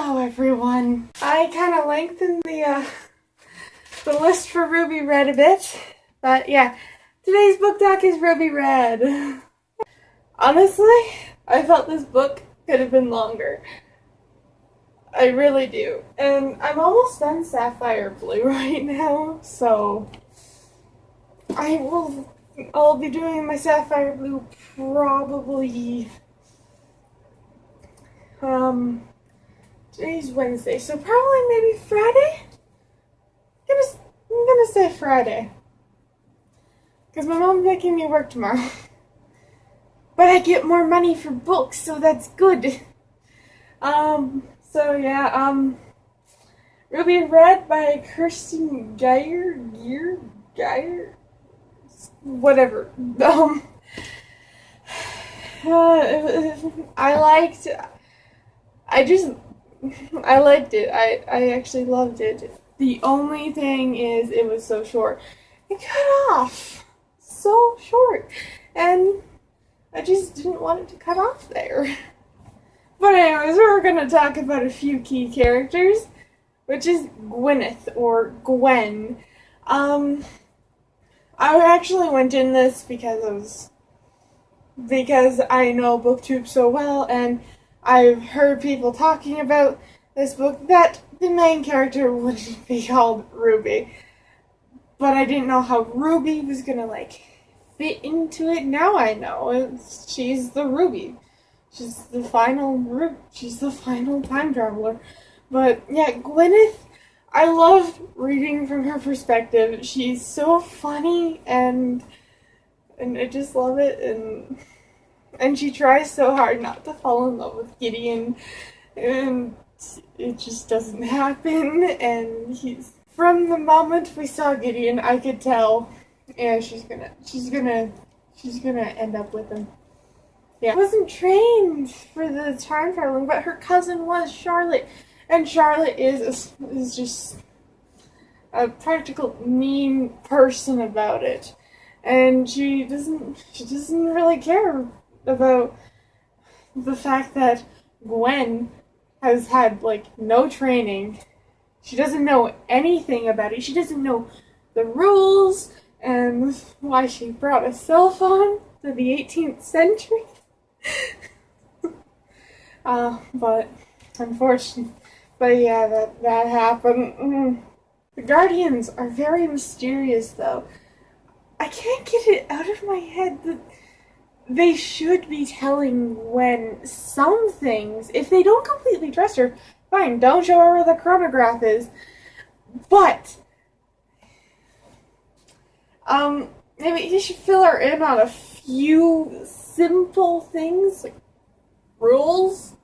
Hello everyone. I kind of lengthened the list for Ruby Red a bit, but yeah, today's book talk is Ruby Red. Honestly, I felt this book could have been longer. I really do. And I'm almost done Sapphire Blue right now, so I'll be doing my Sapphire Blue probably today's Wednesday, so probably maybe Friday? I'm gonna say Friday. Because my mom's making me work tomorrow. But I get more money for books, so that's good. So yeah, Ruby Red by Kirsten Geyer, whatever. I liked it. I actually loved it. The only thing is it was so short. It cut off so short. And I just didn't want it to cut off there. But anyways, we're going to talk about a few key characters, which is Gwyneth, or Gwen. I actually went in this because I know BookTube so well, and I've heard people talking about this book that the main character wouldn't be called Ruby. But I didn't know how Ruby was gonna, fit into it. Now I know. She's the Ruby. She's the final time traveler. But yeah, Gwyneth, I loved reading from her perspective. She's so funny, and I just love it, and she tries so hard not to fall in love with Gideon, and it just doesn't happen. And from the moment we saw Gideon, I could tell, yeah, she's gonna end up with him. Yeah, wasn't trained for the time traveling, but her cousin was, Charlotte, and Charlotte is just a practical mean person about it, and she doesn't really care about the fact that Gwen has had no training. She doesn't know anything about it. She doesn't know the rules and why she brought a cell phone to the 18th century. But unfortunately, yeah, that happened. The Guardians are very mysterious, though. I can't get it out of my head that they should be telling Gwen some things. If they don't completely trust her, fine, don't show her where the chronograph is. But maybe you should fill her in on a few simple things, like rules.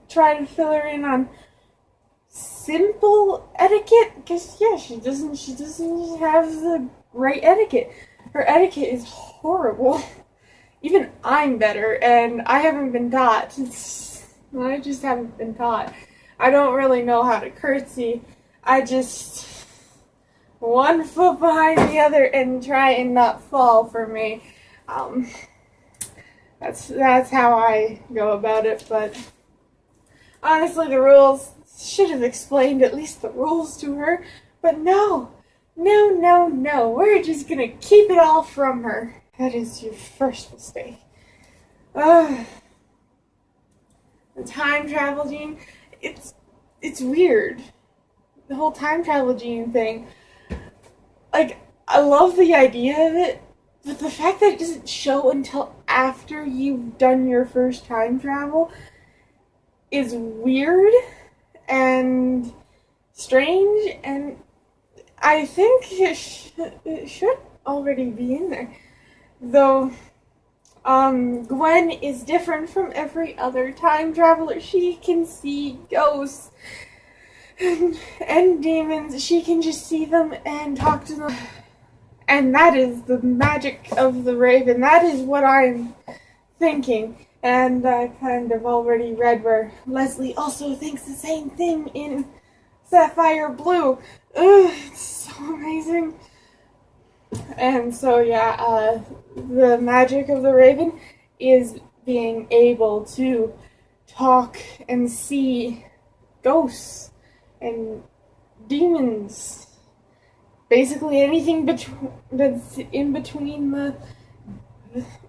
Try to fill her in on simple etiquette, because yeah, she doesn't have the right etiquette. Her etiquette is horrible. Even I'm better, and I haven't been taught. I just haven't been taught. I don't really know how to curtsy. I just one foot behind the other and try and not fall for me. That's how I go about it, but honestly, the rules should have explained at least the rules to her, but no, we're just gonna keep it all from her. That is your first mistake. The time travel gene, it's weird. The whole time travel gene thing. I love the idea of it, but the fact that it doesn't show until after you've done your first time travel is weird and strange, and I think it should already be in there. Though, Gwen is different from every other time traveler. She can see ghosts and demons. She can just see them and talk to them. And that is the magic of the Raven. That is what I'm thinking. And I kind of already read where Leslie also thinks the same thing in Sapphire Blue. It's so amazing. And so, yeah, the magic of the Raven is being able to talk and see ghosts and demons. Basically anything that's in between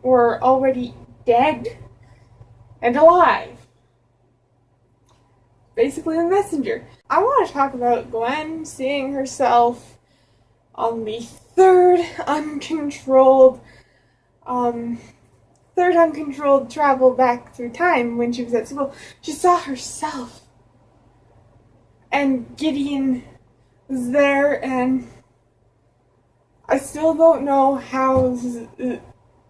or already dead and alive. Basically the messenger. I want to talk about Gwen seeing herself on the third uncontrolled travel back through time when she was at school. She saw herself. And Gideon was there, and I still don't know how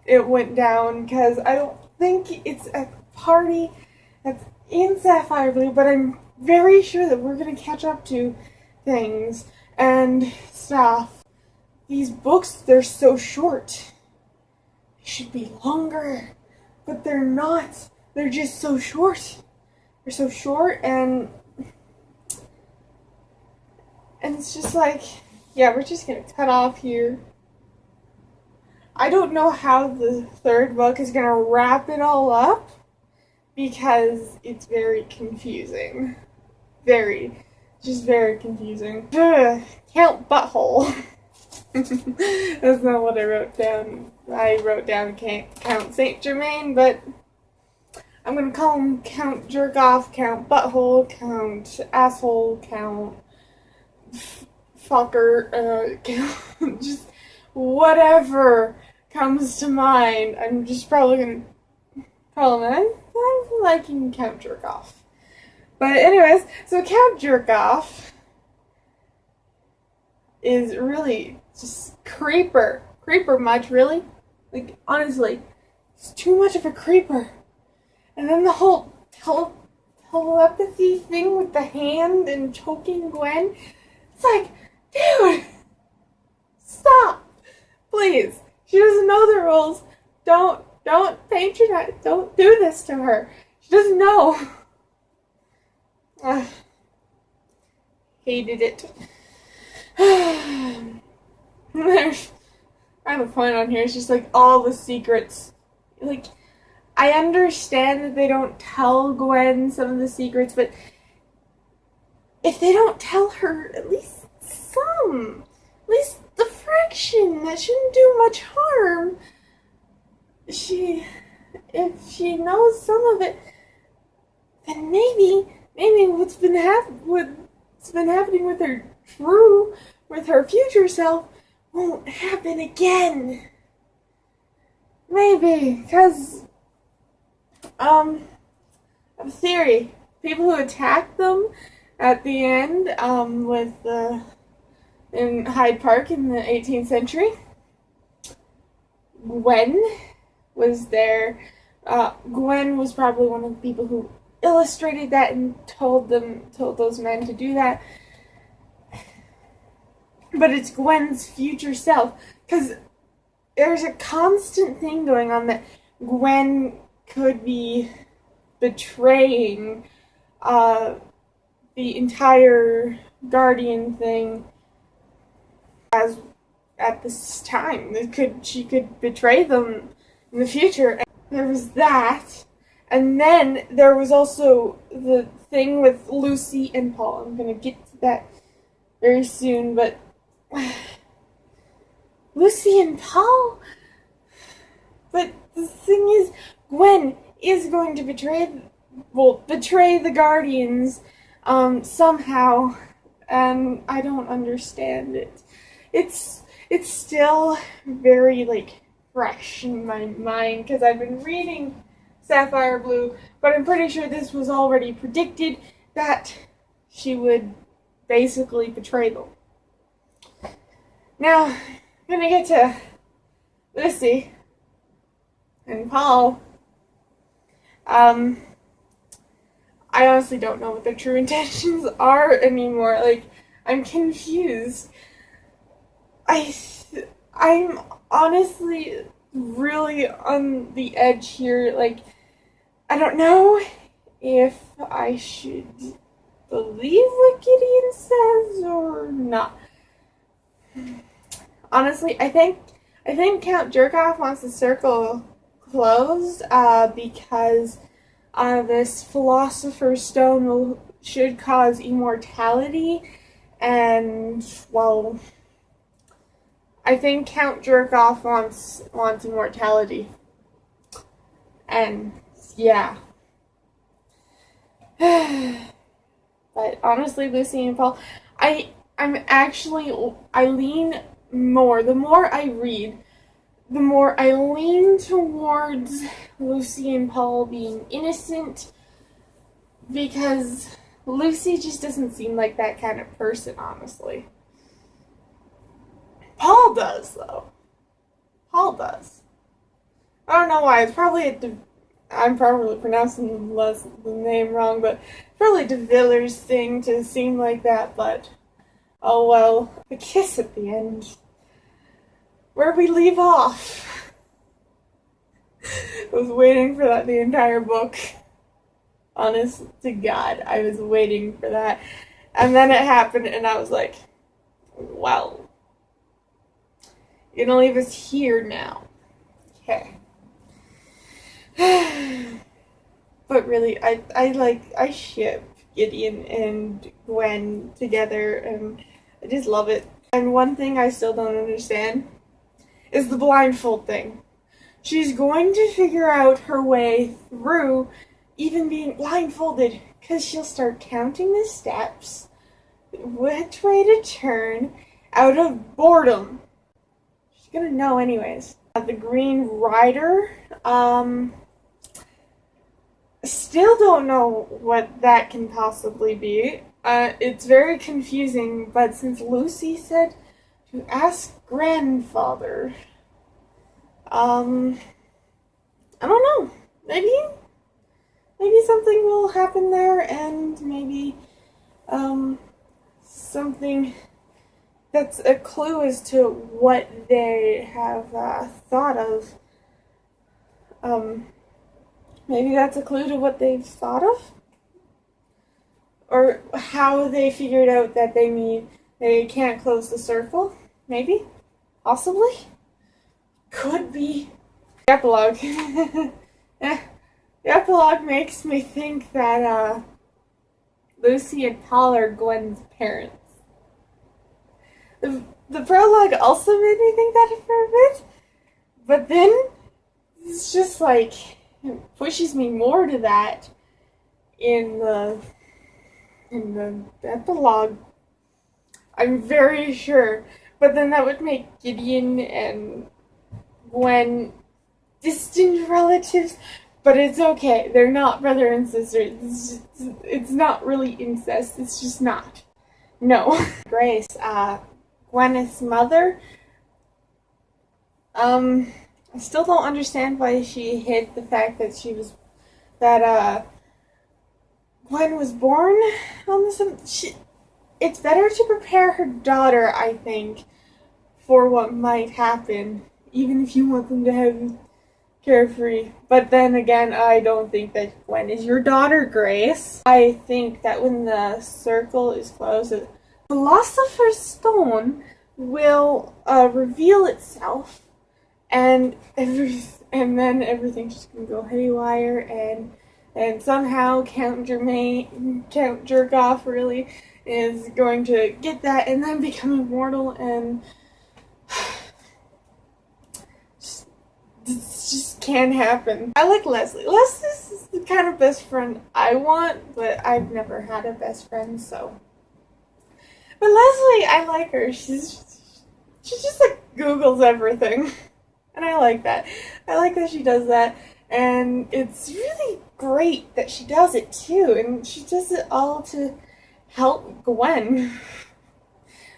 it went down, because I don't think it's a party that's in Sapphire Blue, but I'm very sure that we're going to catch up to things and stuff. These books, they're so short. They should be longer, but they're not. They're just so short. They're so short, and it's just like, yeah, we're just going to cut off here. I don't know how the third book is going to wrap it all up, because it's very confusing. Just very confusing. Count Butthole. That's not what I wrote down. I wrote down Count Saint Germain, but I'm gonna call him Count Jerkoff, Count Butthole, Count Asshole, Count Fucker, Count just whatever comes to mind. I'm just probably gonna call him. I'm liking Count Jerkoff. But anyways, so Count Jerkoff is really just creeper much, really. Like, honestly, it's too much of a creeper. And then the whole telepathy thing with the hand and choking Gwen, it's like, dude, stop, please. She doesn't know the rules. Don't patronize. Don't do this to her. She doesn't know. Hated it. I have a point on here. It's just like all the secrets. Like, I understand that they don't tell Gwen some of the secrets, but if they don't tell her at least some, at least the fraction, that shouldn't do much harm. If she knows some of it, then maybe what's been happening with her future self won't happen again. Maybe, because I have a theory. People who attacked them at the end, in Hyde Park in the 18th century, Gwen was there. Gwen was probably one of the people who illustrated that and told those men to do that. But it's Gwen's future self, because there's a constant thing going on that Gwen could be betraying the entire Guardian thing as at this time. She could betray them in the future. And there was that. And then there was also the thing with Lucy and Paul. I'm going to get to that very soon, but Lucy and Paul? But the thing is, Gwen is going to betray the Guardians somehow, and I don't understand it. It's still very, like, fresh in my mind, because I've been reading Sapphire Blue, but I'm pretty sure this was already predicted that she would basically betray them. Now, I'm gonna get to Lucy and Paul. I honestly don't know what their true intentions are anymore. Like, I'm confused. I'm honestly really on the edge here. Like, I don't know if I should believe what Gideon says or not. Honestly, I think Count Jerkoff wants to circle closed because this Philosopher's Stone should cause immortality, and, well, I think Count Jerkoff wants immortality. And, yeah. But honestly, Lucy and Paul, I lean more, the more I read, the more I lean towards Lucy and Paul being innocent, because Lucy just doesn't seem like that kind of person, honestly. Paul does, though. Paul does. I don't know why. It's probably I'm probably pronouncing the name wrong, but probably De Villers thing to seem like that, but oh well. The kiss at the end. Where we leave off. I was waiting for that the entire book. Honest to God, I was waiting for that. And then it happened, and I was like, well, you're gonna leave us here now. Okay. But really, I ship Gideon and Gwen together, and I just love it. And one thing I still don't understand is the blindfold thing. She's going to figure out her way through even being blindfolded, because she'll start counting the steps, which way to turn, out of boredom. She's gonna know anyways. The Green Rider, still don't know what that can possibly be. It's very confusing, but since Lucy said to ask grandfather, I don't know. Maybe something will happen there, and maybe, something that's a clue as to what they have, thought of. Maybe that's a clue to what they've thought of? Or how they figured out that they can't close the circle? Maybe? Possibly? Could be. The epilogue. The epilogue makes me think that, Lucy and Paul are Gwen's parents. The prologue also made me think that for a bit, but then it's just like, it pushes me more to that in the epilogue. I'm very sure, but then that would make Gideon and Gwen distant relatives, but it's okay. They're not brother and sister. It's not really incest. It's just not. No. Grace, Gwyneth's mother, I still don't understand why she hid the fact that Gwen was born on this. It's better to prepare her daughter, I think, for what might happen, even if you want them to have carefree. But then again, I don't think that Gwen is your daughter, Grace. I think that when the circle is closed, the Philosopher's Stone will reveal itself, and then everything's just gonna go haywire, and somehow Count Jerkoff really is going to get that and then become immortal, and this just can't happen. I like Leslie. Leslie's the kind of best friend I want, but I've never had a best friend, so. But Leslie, I like her. She just like Googles everything. And I like that. I like that she does that. And it's really great that she does it too. And she does it all to help Gwen.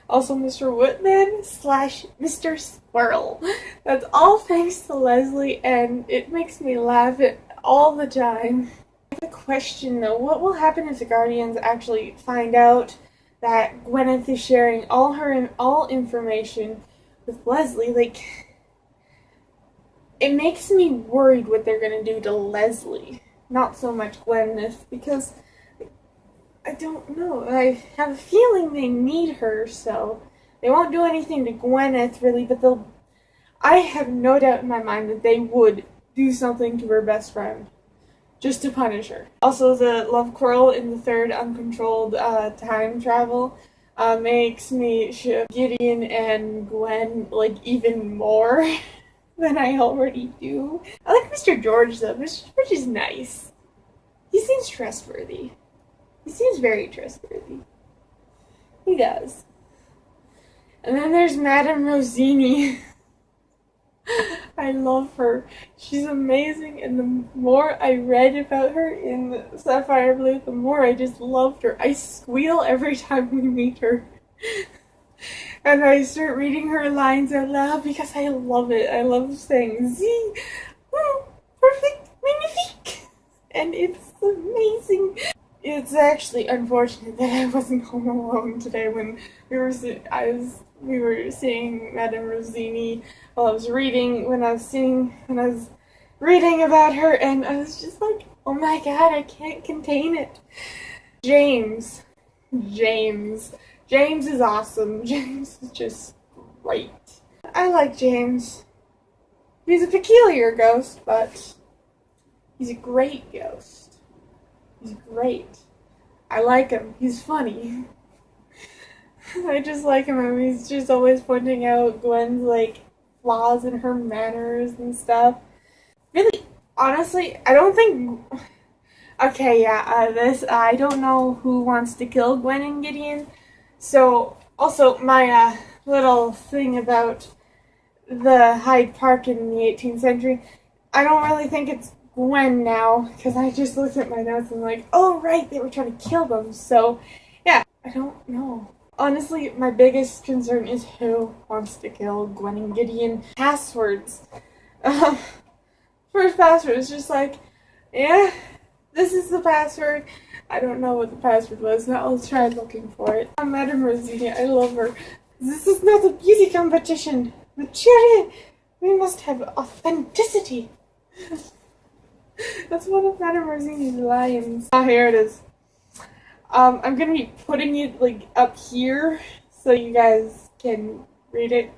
Also, Mr. Woodman / Mr. Squirrel. That's all thanks to Leslie, and it makes me laugh all the time. I have a question though. What will happen if the Guardians actually find out that Gwyneth is sharing all information with Leslie? Like, it makes me worried what they're gonna do to Leslie. Not so much Gwyneth, because I don't know. I have a feeling they need her, so they won't do anything to Gwyneth, really, but I have no doubt in my mind that they would do something to her best friend just to punish her. Also, the love quarrel in the third uncontrolled time travel makes me ship Gideon and Gwen like even more than I already do. I like Mr. George though. Mr. George is nice. He seems trustworthy. He seems very trustworthy. He does. And then there's Madame Rosini. I love her. She's amazing, and the more I read about her in Sapphire Blue, the more I just loved her. I squeal every time we meet her. And I start reading her lines out loud because I love it. I love saying, "Z, perfect, magnifique," and it's amazing. It's actually unfortunate that I wasn't home alone today when we were seeing Madame Rosini while I was reading. When I was reading about her, and I was just like, "Oh my god, I can't contain it." James is awesome. James is just great. I like James. He's a peculiar ghost, but he's a great ghost. He's great. I like him. He's funny. I just like him. And he's just always pointing out Gwen's like flaws in her manners and stuff. Really, honestly, I don't think. Okay, yeah. I don't know who wants to kill Gwen and Gideon. So also my little thing about the Hyde Park in the 18th century. I don't really think it's Gwen now, because I just looked at my notes and like, oh right, they were trying to kill them. So yeah, I don't know. Honestly, my biggest concern is who wants to kill Gwen and Gideon. Passwords. First password is just like, yeah, this is the password. I don't know what the password was. Now I'll try looking for it. Madame Rosini, I love her. This is not a beauty competition. Maturity. We must have authenticity. That's one of Madame Rosini's lines. Ah, here it is. I'm gonna be putting it like up here so you guys can read it.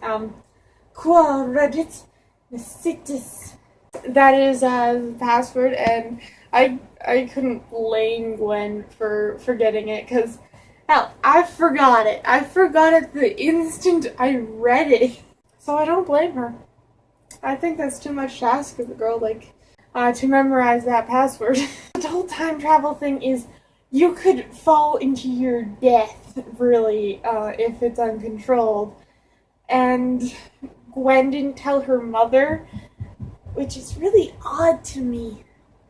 Qual Reddit Necitis. That is the password, and I couldn't blame Gwen for forgetting it, because hell, I forgot it. I forgot it the instant I read it. So I don't blame her. I think that's too much to ask of a girl, like, to memorize that password. The whole time travel thing is, you could fall into your death, really, if it's uncontrolled. And Gwen didn't tell her mother, which is really odd to me.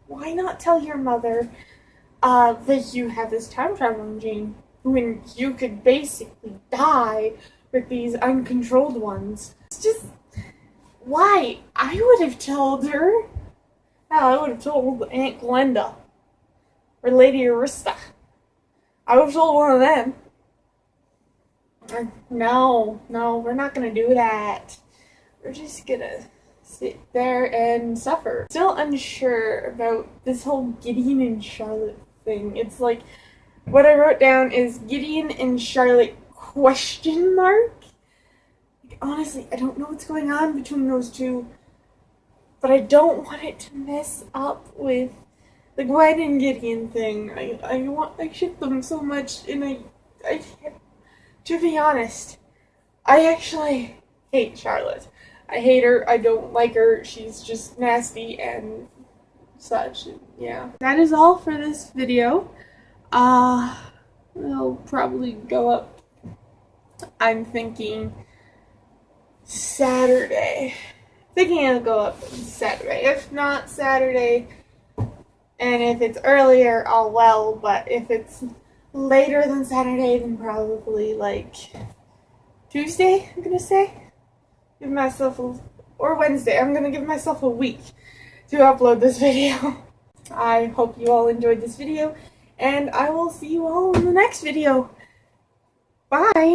Why not tell your mother that you have this time traveling gene when you could basically die with these uncontrolled ones? It's just, why? I would have told her. Hell, I would have told Aunt Glenda or Lady Arista. I would have told one of them. No, we're not gonna do that. We're just gonna sit there and suffer. Still unsure about this whole Gideon and Charlotte thing. It's like, what I wrote down is Gideon and Charlotte ? Like, honestly, I don't know what's going on between those two, but I don't want it to mess up with the Gwen and Gideon thing. I ship them so much, and I to be honest, I actually hate Charlotte. I hate her. I don't like her. She's just nasty and such. Yeah. That is all for this video. It'll probably go up, I'm thinking, Saturday. Thinking it'll go up Saturday. If not Saturday, and if it's earlier, all well, but if it's later than Saturday, then probably like Tuesday, I'm gonna say. Give myself or Wednesday. I'm gonna give myself a week to upload this video. I hope you all enjoyed this video, and I will see you all in the next video. Bye!